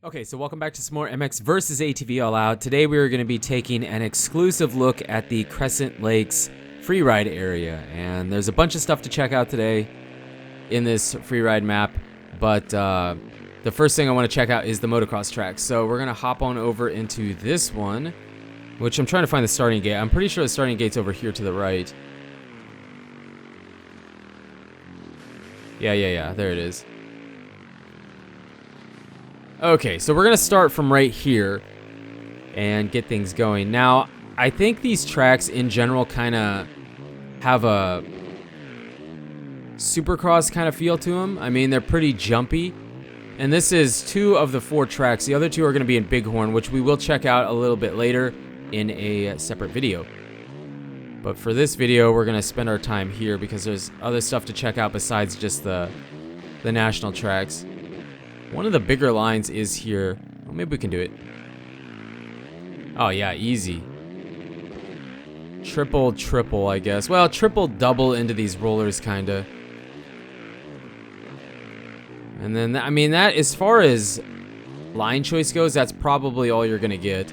Okay, so welcome back to some more MX versus ATV All Out. Today we are going to be taking an exclusive look at the Crescent Lakes freeride area. And there's a bunch of stuff to check out today in this freeride map. But the first thing I want to check out is the motocross track. So we're going to hop on over into this one, which I'm trying to find the starting gate. I'm pretty sure the starting gate's over here to the right. Yeah, there it is. Okay, so we're going to start from right here and get things going. Now, I think these tracks in general kind of have a supercross kind of feel to them. I mean, they're pretty jumpy. And this is 2 of the 4 tracks. The other 2 are going to be in Bighorn, which we will check out a little bit later in a separate video. But for this video, we're going to spend our time here because there's other stuff to check out besides just the national tracks. One of the bigger lines is here. Well, maybe we can do it. Oh, yeah, easy. Triple, I guess. Well, triple, double into these rollers, kind of. And then, I mean, that, as far as line choice goes, that's probably all you're going to get.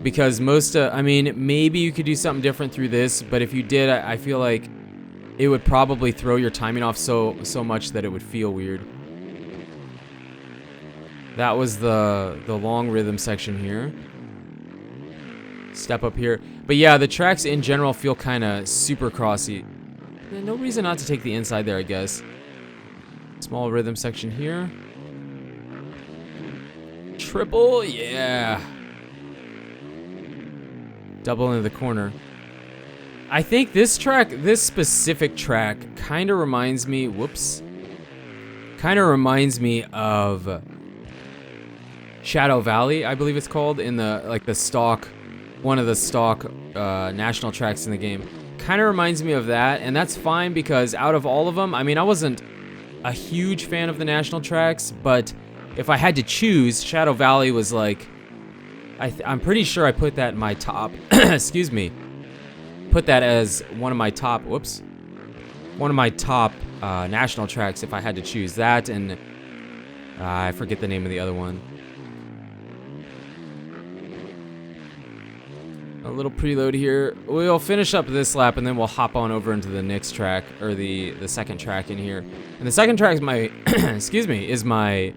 Because most, I mean, maybe you could do something different through this, but if you did, I feel like it would probably throw your timing off so much that it would feel weird. That was the long rhythm section here. Step up here. But yeah, the tracks in general feel kind of supercrossy. No reason not to take the inside there, I guess. Small rhythm section here. Triple, yeah. Double into the corner. I think this track, this specific track, kind of reminds me, of Shadow Valley, I believe it's called, in the stock, one of the stock national tracks in the game. Kind of reminds me of that, and that's fine because out of all of them, I mean, I wasn't a huge fan of the national tracks, but if I had to choose, Shadow Valley was like, I'm pretty sure I put that in my top, excuse me, put that as one of my top, national tracks if I had to choose that, and I forget the name of the other one. A little preload here. We'll finish up this lap and then we'll hop on over into the next track, or the second track in here. And the second track is my, excuse me, is my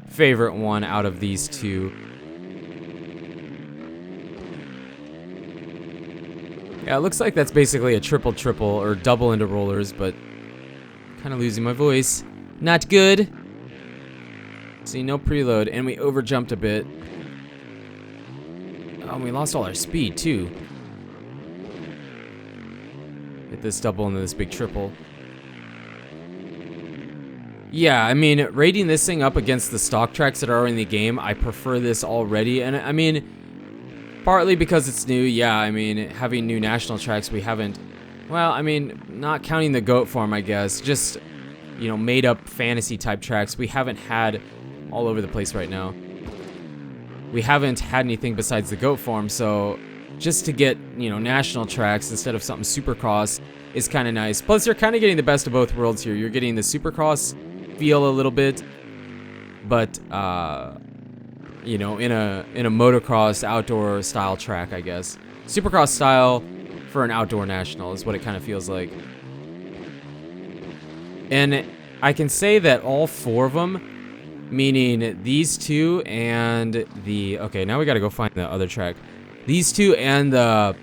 favorite one out of these 2. Yeah, it looks like that's basically a triple or double into rollers, but kind of losing my voice. Not good. See, no preload, and we overjumped a bit. Oh, and we lost all our speed, too. Hit this double into this big triple. Yeah, I mean, rating this thing up against the stock tracks that are in the game, I prefer this already. And, I mean, partly because it's new, yeah, I mean, having new national tracks, we haven't... Well, I mean, not counting the goat farm, I guess. Just, you know, made-up fantasy-type tracks we haven't had all over the place right now. We haven't had anything besides the goat farm, so just to get, you know, national tracks instead of something supercross is kind of nice. Plus, you're kind of getting the best of both worlds here. You're getting the supercross feel a little bit, but you know, in a motocross outdoor style track, I guess. Supercross style for an outdoor national is what it kind of feels like. And I can say that all 4 of them, meaning these 2 and the... Okay, now we gotta go find the other track. These 2 and the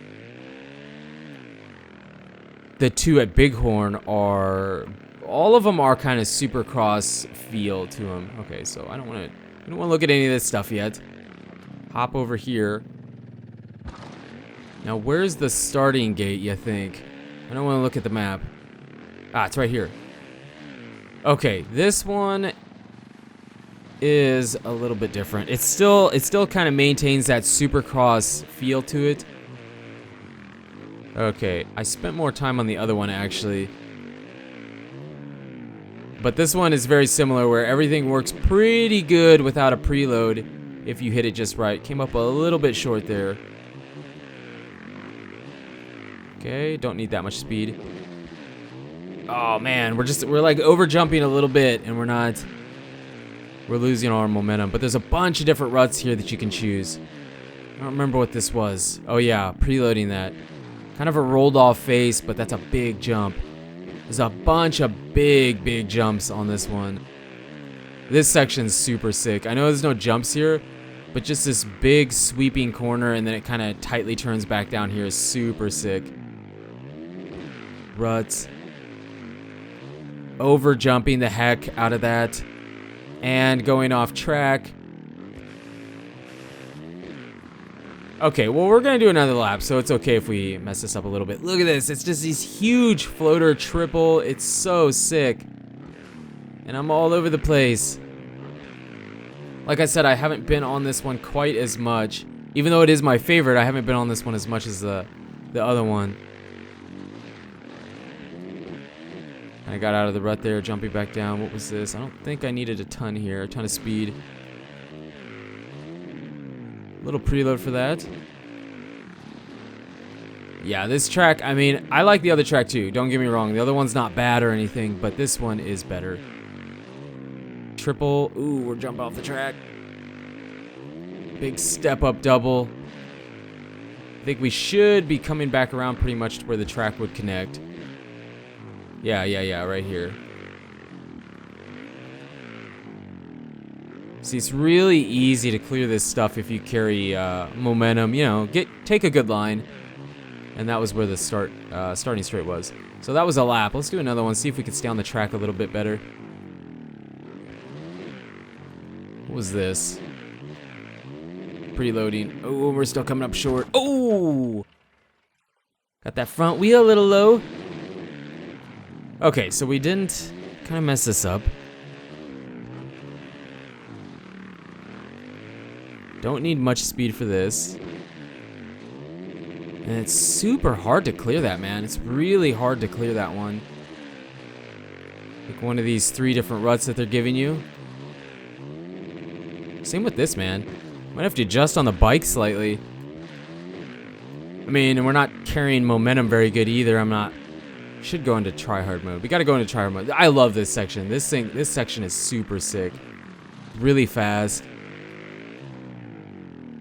2 at Bighorn are... All of them are kind of supercross feel to them. Okay, so I don't want to look at any of this stuff yet. Hop over here. Now, where's the starting gate, you think? I don't want to look at the map. Ah, it's right here. Okay, this one is a little bit different. It still kind of maintains that supercross feel to it. Okay, I spent more time on the other one actually. But this one is very similar where everything works pretty good without a preload if you hit it just right. Came up a little bit short there. Okay, don't need that much speed. Oh man, we're like over jumping a little bit and we're not we're losing all our momentum. But there's a bunch of different ruts here that you can choose. I don't remember what this was. Oh yeah, preloading that. Kind of a rolled off face, but that's a big jump. There's a bunch of big jumps on this one. This section's super sick. I know there's no jumps here, but just this big sweeping corner and then it kind of tightly turns back down here is super sick. Ruts. Over jumping the heck out of that. And going off track. Okay, well, we're going to do another lap, so it's okay if we mess this up a little bit. Look at this. It's just these huge floater triple. It's so sick. And I'm all over the place. Like I said, I haven't been on this one quite as much. Even though it is my favorite, I haven't been on this one as much as the other one. I got out of the rut there, jumping back down. What was this? I don't think I needed a ton here, a ton of speed. Little preload for that. Yeah, this track, I mean, I like the other track too. Don't get me wrong. The other one's not bad or anything, but this one is better. Triple. Ooh, we're jumping off the track. Big step up double. I think we should be coming back around pretty much to where the track would connect. Yeah, right here. See, it's really easy to clear this stuff if you carry momentum. You know, take a good line, and that was where the starting straight was. So that was a lap. Let's do another one. See if we can stay on the track a little bit better. What was this? Preloading. Oh, we're still coming up short. Oh, got that front wheel a little low. Okay, so we didn't kind of mess this up. Don't need much speed for this. And it's super hard to clear that, man. It's really hard to clear that one. Like one of these 3 different ruts that they're giving you. Same with this, man. Might have to adjust on the bike slightly. I mean, we're not carrying momentum very good either. Should go into tryhard mode. We gotta go into tryhard mode. I love this section. This section is super sick. Really fast.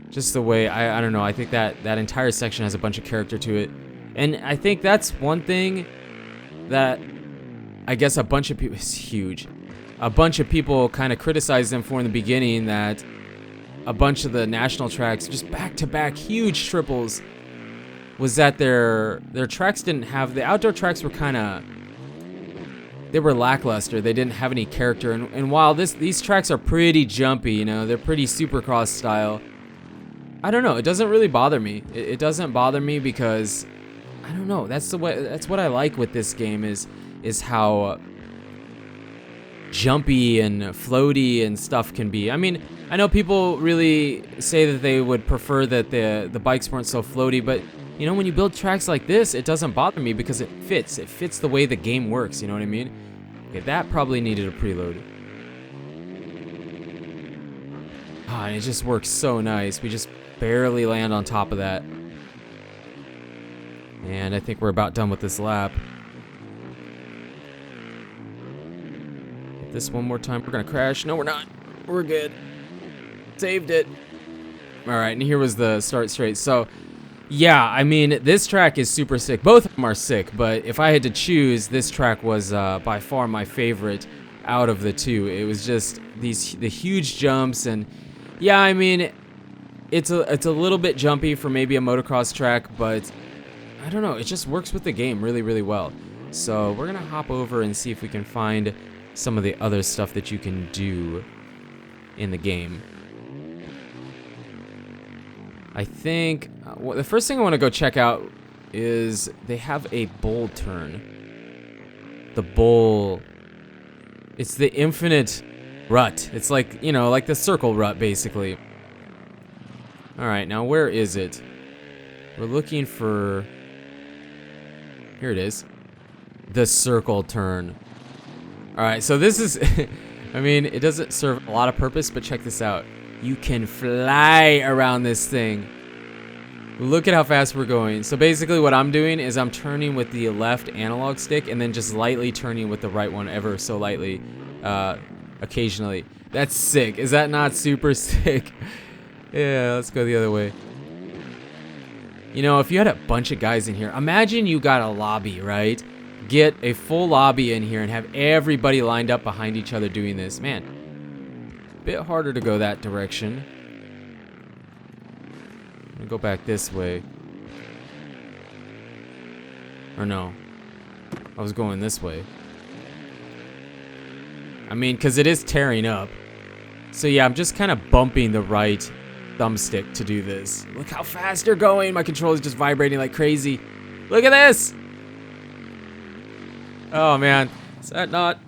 Just the way, I don't know, I think that entire section has a bunch of character to it. And I think that's one thing that I guess a bunch of people, it's huge. A bunch of people kind of criticized them for in the beginning, that a bunch of the national tracks, just back-to-back huge triples, was that their tracks didn't have, the outdoor tracks were kind of, they were lackluster. They didn't have any character. And while these tracks are pretty jumpy, you know, they're pretty supercross style, I don't know, it doesn't really bother me. It doesn't bother me because, I don't know, that's what I like with this game is how jumpy and floaty and stuff can be. I mean, I know people really say that they would prefer that the bikes weren't so floaty, but you know, when you build tracks like this, it doesn't bother me because it fits the way the game works, you know what I mean? Okay, that probably needed a preload. Ah, and it just works so nice. We just barely land on top of that. And I think we're about done with this lap. Hit this one more time. We're gonna crash. No, we're not. We're good. Saved it. All right, and here was the start straight. So, yeah, I mean, this track is super sick. Both of them are sick, but if I had to choose, this track was by far my favorite out of the two. It was just the huge jumps, and yeah, I mean, it's a little bit jumpy for maybe a motocross track, but I don't know, it just works with the game really, really well. So we're gonna hop over and see if we can find some of the other stuff that you can do in the game. I think the first thing I want to go check out is they have a bowl turn. The bowl, it's the infinite rut. It's like, you know, like the circle rut basically. All right, now where is it? We're looking for, here it is, the circle turn. All right, so this is, I mean, it doesn't serve a lot of purpose, but check this out. You can fly around this thing. Look at how fast we're going. So basically what I'm doing is I'm turning with the left analog stick and then just lightly turning with the right one ever so lightly. occasionally. That's sick. Is that not super sick? Yeah, let's go the other way. You know, if you had a bunch of guys in here, imagine you got a lobby, right? Get a full lobby in here and have everybody lined up behind each other doing this. Man, a bit harder to go that direction. I'm gonna go back this way. Or no, I was going this way. I mean, because it is tearing up. So yeah, I'm just kind of bumping the right thumbstick to do this. Look how fast you're going. My controller's just vibrating like crazy. Look at this. Oh man, is that not...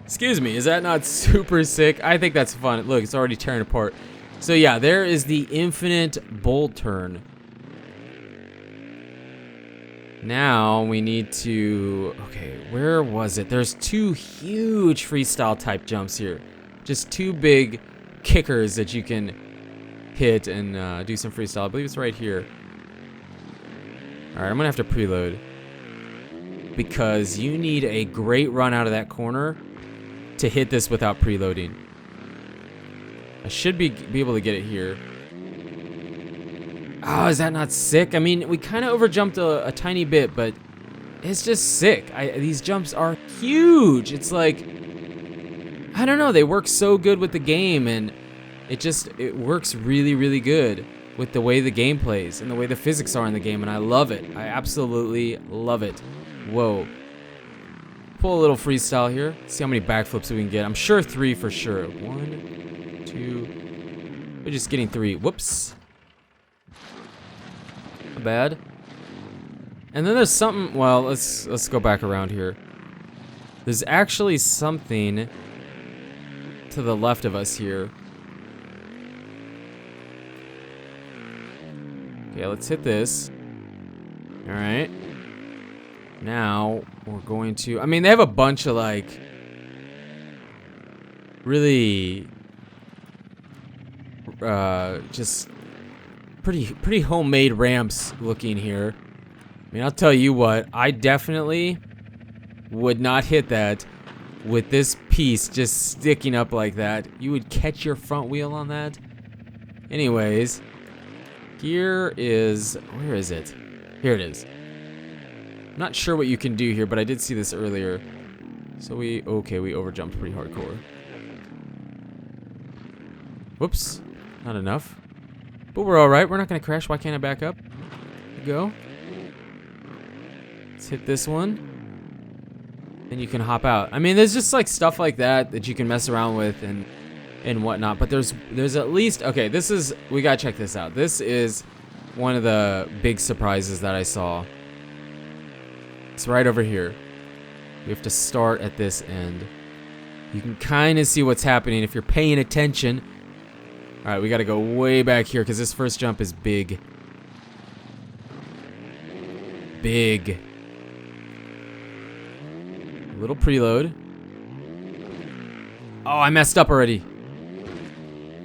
Excuse me, is that not super sick? I think that's fun. Look, it's already tearing apart. So yeah, there is the infinite bowl turn. Now we need to... Okay, where was it? There's two huge freestyle type jumps here. Just two big kickers that you can hit and do some freestyle. I believe it's right here. Alright, I'm gonna have to preload. Because you need a great run out of that corner to hit this without preloading. I should be able to get it here. Oh, is that not sick? I mean, we kind of overjumped a tiny bit, but it's just sick. These jumps are huge. It's like, I don't know, they work so good with the game, and it works really, really good with the way the game plays and the way the physics are in the game, and I love it. I absolutely love it. Whoa. Pull a little freestyle here. See how many backflips we can get. I'm sure 3 for sure. 1, 2. We're just getting 3. Whoops. Not bad. And then there's something. Well, let's go back around here. There's actually something to the left of us here. Okay, let's hit this. All right. Now we're going to... I mean, they have a bunch of like really just pretty homemade ramps looking here. I mean, I'll tell you what, I definitely would not hit that with this piece just sticking up like that. You would catch your front wheel on that. Anyways, here is... Where is it? Here it is. Not sure what you can do here, but I did see this earlier. So we overjumped pretty hardcore. Whoops, not enough. But we're alright, we're not gonna crash. Why can't I back up? There we go. Let's hit this one. Then you can hop out. I mean, there's just like stuff like that you can mess around with and whatnot. But there's at least... Okay, we gotta check this out. This is one of the big surprises that I saw. It's right over here. We have to start at this end. You can kind of see what's happening if you're paying attention. Alright, we gotta go way back here because this first jump is big. Big. A little preload. Oh, I messed up already.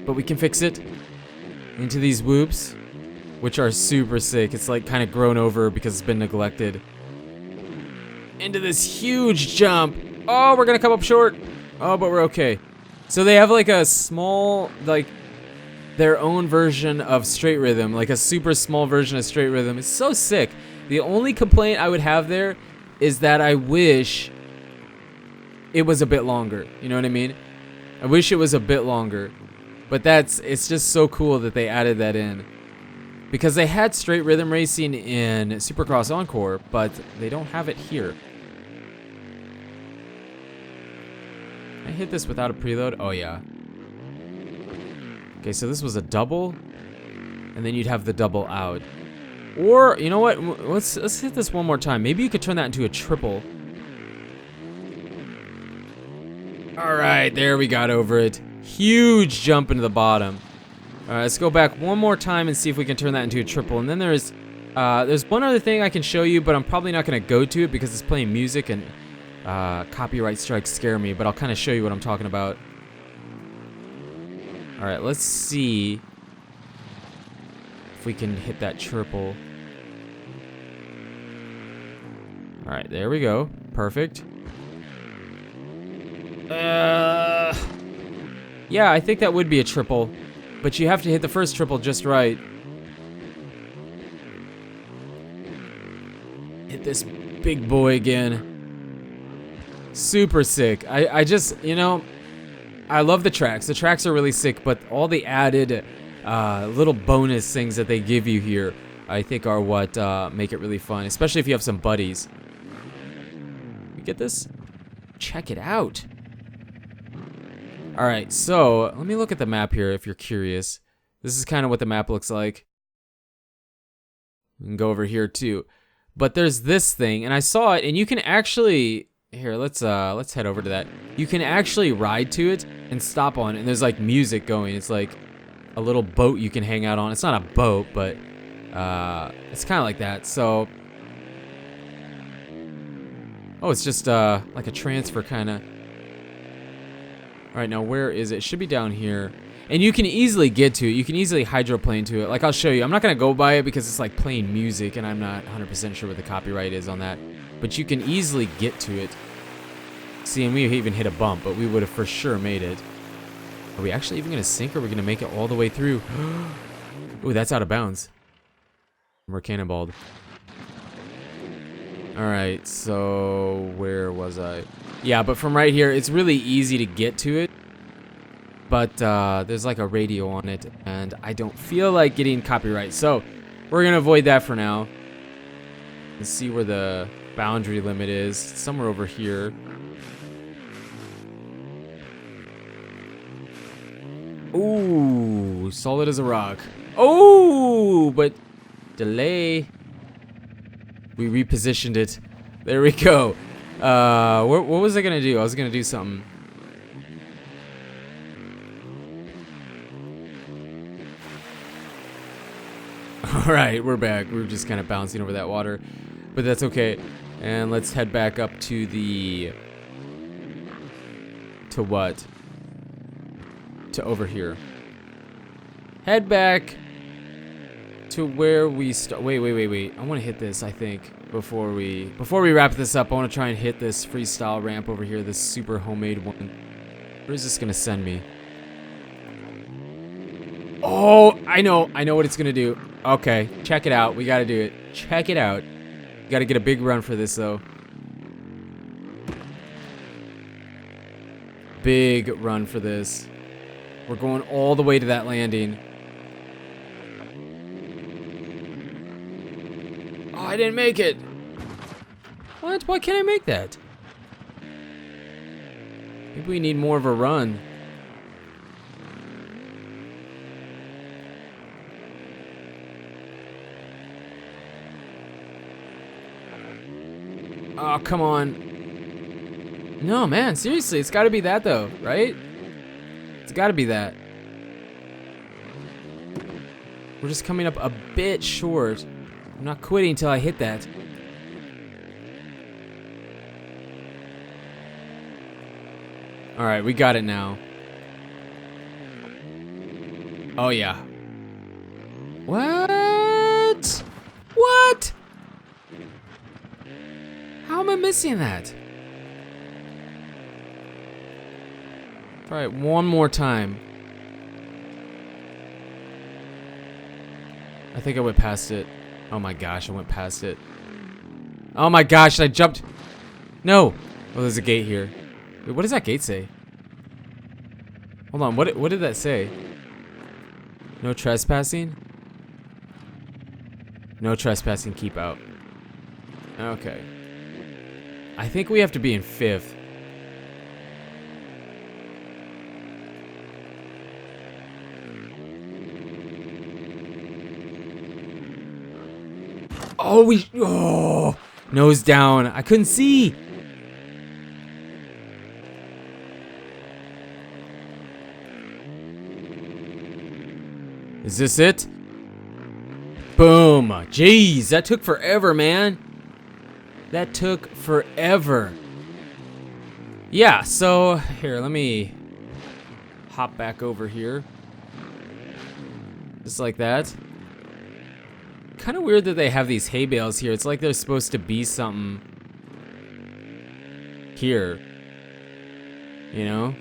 But we can fix it. Into these whoops, which are super sick. It's like kind of grown over because it's been neglected. Into this huge jump. Oh, we're gonna come up short. Oh, but we're okay. So they have like a small, like their own version of straight rhythm, like a super small version of straight rhythm. It's so sick. The only complaint I would have there is that I wish it was a bit longer. You know what I mean? I wish it was a bit longer. But it's just so cool that they added that in. Because they had straight rhythm racing in Supercross Encore, but they don't have it here. Can I hit this without a preload? Oh yeah. Okay, so this was a double, and then you'd have the double out. Or, you know what? Let's hit this one more time. Maybe you could turn that into a triple. All right, there we got over it. Huge jump into the bottom. All right, let's go back one more time and see if we can turn that into a triple. And then there's one other thing I can show you, but I'm probably not going to go to it because it's playing music and copyright strikes scare me. But I'll kind of show you what I'm talking about. All right, let's see if we can hit that triple. All right, there we go. Perfect. Yeah, I think that would be a triple. But you have to hit the first triple just right. Hit this big boy again. Super sick. I just, you know, I love the tracks. The tracks are really sick, but all the added little bonus things that they give you here, I think are what make it really fun, especially if you have some buddies. You get this? Check it out. All right, so let me look at the map here if you're curious. This is kind of what the map looks like. We can go over here too. But there's this thing, and I saw it, and you can actually, here, let's head over to that. You can actually ride to it and stop on it, and there's like music going. It's like a little boat you can hang out on. It's not a boat, but it's kind of like that. So, oh, it's just like a transfer kind of. All right, now where is it? It should be down here. And you can easily get to it. You can easily hydroplane to it. Like, I'll show you. I'm not going to go by it because it's like playing music, and I'm not 100% sure what the copyright is on that. But you can easily get to it. See, and we even hit a bump, but we would have for sure made it. Are we actually even going to sink, or are we going to make it all the way through? Ooh, that's out of bounds. We're cannonballed. All right, so where was I? Yeah, but from right here, it's really easy to get to it. But there's like a radio on it, and I don't feel like getting copyright. So we're going to avoid that for now. Let's see where the boundary limit is. It's somewhere over here. Ooh, solid as a rock. Oh, but delay. We repositioned it. There we go. What was I gonna do? I was gonna do something. All right, we're back. We were just kind of bouncing over that water, but that's okay. And let's head back up to the... To what? To over here. Head back to where we start. Wait. I want to hit this, I think, before we wrap this up. I want to try and hit this freestyle ramp over here, this super homemade one. Where is this going to send me? Oh, I know what it's going to do. Okay, check it out. We got to do it. Check it out. Got to get a big run for this, though. Big run for this. We're going all the way to that landing. Oh, I didn't make it. What? Why can't I make that? Maybe we need more of a run. Oh, come on. No, man, seriously, it's got to be that, though, right? It's got to be that. We're just coming up a bit short. I'm not quitting until I hit that. All right, we got it now. Oh, yeah. What? What? How am I missing that? All right, one more time. I think I went past it. Oh my gosh, I went past it. Oh my gosh, I jumped. No. Oh, there's a gate here. Wait, what does that gate say? Hold on, what did that say? No trespassing? No trespassing, keep out. Okay. I think we have to be in 5th. Oh, nose down. I couldn't see. Is this it? Boom. Jeez, that took forever, man. That took forever. Yeah, so here, let me hop back over here. Just like that. Kind of weird that they have these hay bales here. It's like there's supposed to be something here. You know?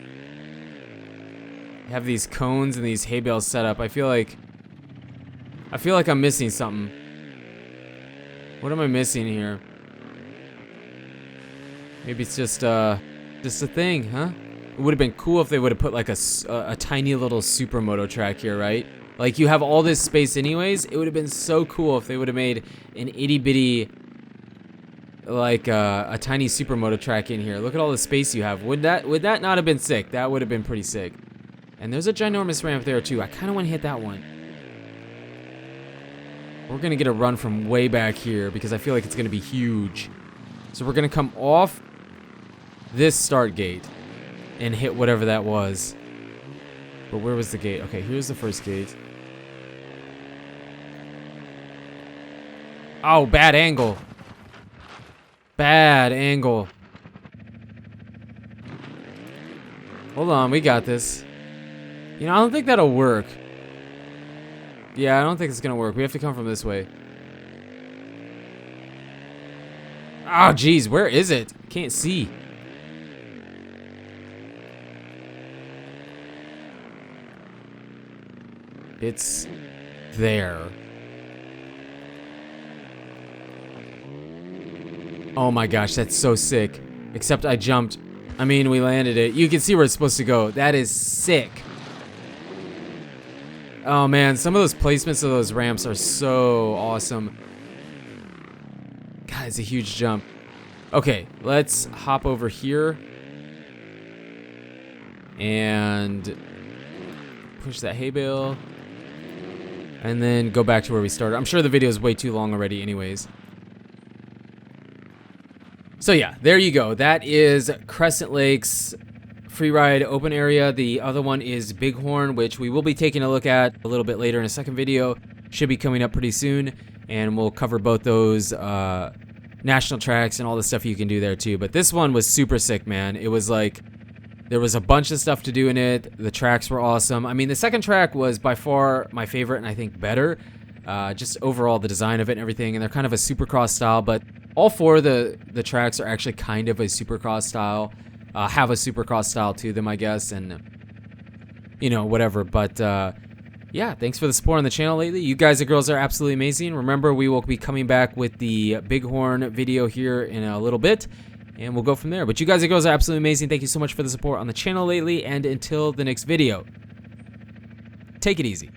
have these cones and these hay bales set up. I feel like I'm missing something. What am I missing here? Maybe it's just a thing, huh? It would have been cool if they would have put like a tiny little supermoto track here, right? Like, you have all this space anyways. It would have been so cool if they would have made an itty bitty, like a tiny supermoto track in here. Look at all the space you have. Would that not have been sick? That would have been pretty sick. And there's a ginormous ramp there too. I kind of want to hit that one. We're gonna get a run from way back here because I feel like it's gonna be huge. So we're gonna come off this start gate and hit whatever that was. But where was the gate? Okay, here's the first gate. Oh, bad angle. Bad angle. Hold on, we got this. You know, I don't think that'll work. Yeah, I don't think it's gonna work. We have to come from this way. Oh, geez, where is it? Can't see. It's there. Oh my gosh, that's so sick. Except I jumped. I mean, we landed it. You can see where it's supposed to go. That is sick. Oh man, some of those placements of those ramps are so awesome. God, it's a huge jump. Okay, let's hop over here. And push that hay bale. And then go back to where we started. I'm sure the video is way too long already anyways. So yeah, there you go. That is Crescent Lakes Freeride open area. The other one is Bighorn, which we will be taking a look at a little bit later in a second video. Should be coming up pretty soon. And we'll cover both those national tracks and all the stuff you can do there too. But this one was super sick, man. It was like, there was a bunch of stuff to do in it. The tracks were awesome. I mean, the second track was by far my favorite and I think better. Just overall the design of it and everything. And they're kind of a supercross style, but all four of the tracks are actually kind of a supercross style. Have a supercross style to them, I guess. And, you know, whatever. But, yeah, thanks for the support on the channel lately. You guys and girls are absolutely amazing. Remember, we will be coming back with the Bighorn video here in a little bit. And we'll go from there. But you guys and girls are absolutely amazing. Thank you so much for the support on the channel lately. And until the next video, take it easy.